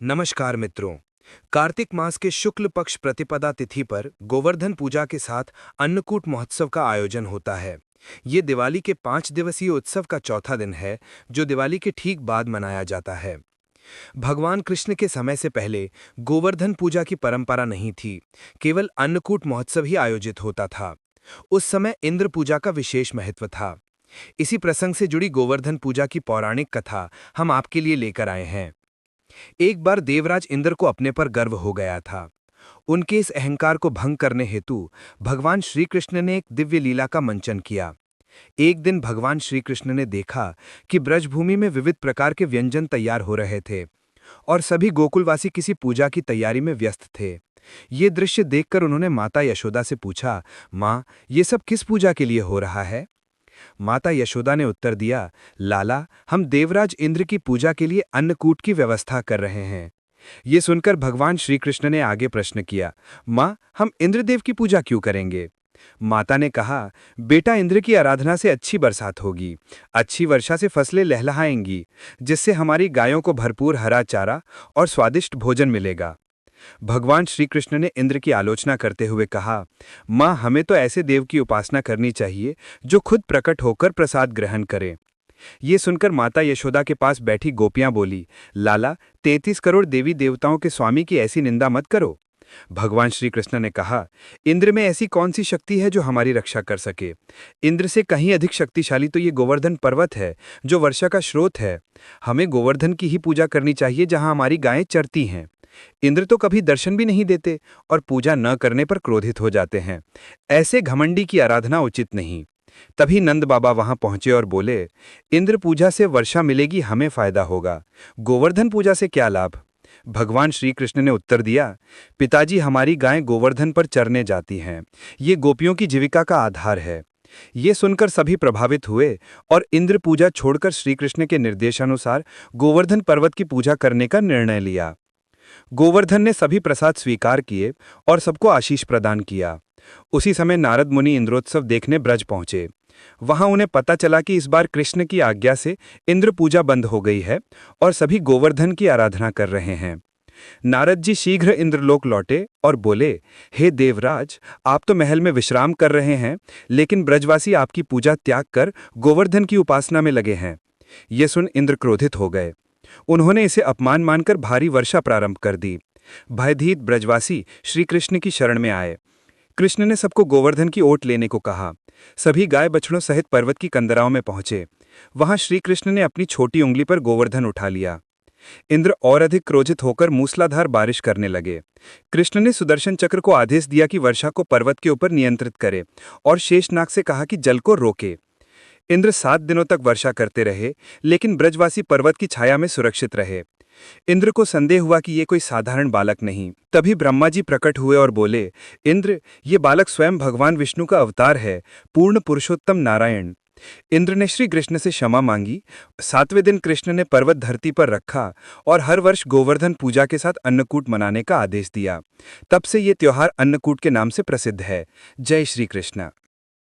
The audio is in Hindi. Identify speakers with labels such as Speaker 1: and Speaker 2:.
Speaker 1: नमस्कार मित्रों। कार्तिक मास के शुक्ल पक्ष प्रतिपदा तिथि पर गोवर्धन पूजा के साथ अन्नकूट महोत्सव का आयोजन होता है। ये दिवाली के 5 दिवसीय उत्सव का चौथा दिन है, जो दिवाली के ठीक बाद मनाया जाता है। भगवान कृष्ण के समय से पहले गोवर्धन पूजा की परंपरा नहीं थी, केवल अन्नकूट महोत्सव ही आयोजित होता था। उस समय इंद्र पूजा का विशेष महत्व था। इसी प्रसंग से जुड़ी गोवर्धन पूजा की पौराणिक कथा हम आपके लिए लेकर आए हैं। एक बार देवराज इंद्र को अपने पर गर्व हो गया था। उनके इस अहंकार को भंग करने हेतु भगवान श्री कृष्ण ने एक दिव्य लीला का मंचन किया। एक दिन भगवान श्री कृष्ण ने देखा कि ब्रजभूमि में विविध प्रकार के व्यंजन तैयार हो रहे थे और सभी गोकुलवासी किसी पूजा की तैयारी में व्यस्त थे। ये दृश्य देखकर उन्होंने माता यशोदा से पूछा, माँ, ये सब किस पूजा के लिए हो रहा है? माता यशोदा ने उत्तर दिया, लाला, हम देवराज इंद्र की पूजा के लिए अन्नकूट की व्यवस्था कर रहे हैं। ये सुनकर भगवान श्री कृष्ण ने आगे प्रश्न किया, माँ, हम इंद्रदेव की पूजा क्यों करेंगे? माता ने कहा, बेटा, इंद्र की आराधना से अच्छी बरसात होगी, अच्छी वर्षा से फसलें लहलहाएंगी, जिससे हमारी गायों को भरपूर हरा चारा और स्वादिष्ट भोजन मिलेगा। भगवान श्री कृष्ण ने इंद्र की आलोचना करते हुए कहा, माँ, हमें तो ऐसे देव की उपासना करनी चाहिए जो खुद प्रकट होकर प्रसाद ग्रहण करे। ये सुनकर माता यशोदा के पास बैठी गोपियां बोली, लाला, 33 करोड़ देवी देवताओं के स्वामी की ऐसी निंदा मत करो। भगवान श्री कृष्ण ने कहा, इंद्र में ऐसी कौन सी शक्ति है जो हमारी रक्षा कर सके? इंद्र से कहीं अधिक शक्तिशाली तो ये गोवर्धन पर्वत है, जो वर्षा का स्रोत है। हमें गोवर्धन की ही पूजा करनी चाहिए जहां हमारी गायें चरती हैं। इंद्र तो कभी दर्शन भी नहीं देते और पूजा न करने पर क्रोधित हो जाते हैं। ऐसे घमंडी की आराधना उचित नहीं। तभी नंद बाबा वहां पहुंचे और बोले, इंद्र पूजा से वर्षा मिलेगी, हमें फायदा होगा, गोवर्धन पूजा से क्या लाभ? भगवान श्री कृष्ण ने उत्तर दिया, पिताजी, हमारी गायें गोवर्धन पर चरने जाती हैं। ये गोपियों की जीविका का आधार है। ये सुनकर सभी प्रभावित हुए और इंद्र पूजा छोड़कर श्री कृष्ण के निर्देशानुसार गोवर्धन पर्वत की पूजा करने का निर्णय लिया। गोवर्धन ने सभी प्रसाद स्वीकार किए और सबको आशीष प्रदान किया। उसी समय नारद मुनि इंद्रोत्सव देखने ब्रज पहुंचे। वहां उन्हें पता चला कि इस बार कृष्ण की आज्ञा से इंद्र पूजा बंद हो गई है और सभी गोवर्धन की आराधना कर रहे हैं। नारद जी शीघ्र इंद्रलोक लौटे और बोले, हे देवराज, आप तो महल में विश्राम कर रहे हैं, लेकिन ब्रजवासी आपकी पूजा त्याग कर गोवर्धन की उपासना में लगे हैं। ये सुन इंद्र क्रोधित हो गए। उन्होंने इसे अपमान मानकर भारी वर्षा प्रारंभ कर दी। भयभीत ब्रजवासी श्री कृष्ण की शरण में आए। कृष्ण ने सबको गोवर्धन की ओट लेने को कहा। सभी गाय बछड़ों सहित पर्वत की कंदराओं में पहुंचे। वहां श्री कृष्ण ने अपनी छोटी उंगली पर गोवर्धन उठा लिया। इंद्र और अधिक क्रोधित होकर मूसलाधार बारिश करने लगे। कृष्ण ने सुदर्शन चक्र को आदेश दिया कि वर्षा को पर्वत के ऊपर नियंत्रित करे और शेषनाग से कहा कि जल को रोके। इंद्र 7 दिनों तक वर्षा करते रहे, लेकिन ब्रजवासी पर्वत की छाया में सुरक्षित रहे। इंद्र को संदेह हुआ कि ये कोई साधारण बालक नहीं। तभी ब्रह्मा जी प्रकट हुए और बोले, इंद्र, ये बालक स्वयं भगवान विष्णु का अवतार है, पूर्ण पुरुषोत्तम नारायण। इंद्र ने श्री कृष्ण से क्षमा मांगी। 7वें दिन कृष्ण ने पर्वत धरती पर रखा और हर वर्ष गोवर्धन पूजा के साथ अन्नकूट मनाने का आदेश दिया। तब से ये त्योहार अन्नकूट के नाम से प्रसिद्ध है। जय श्री कृष्ण।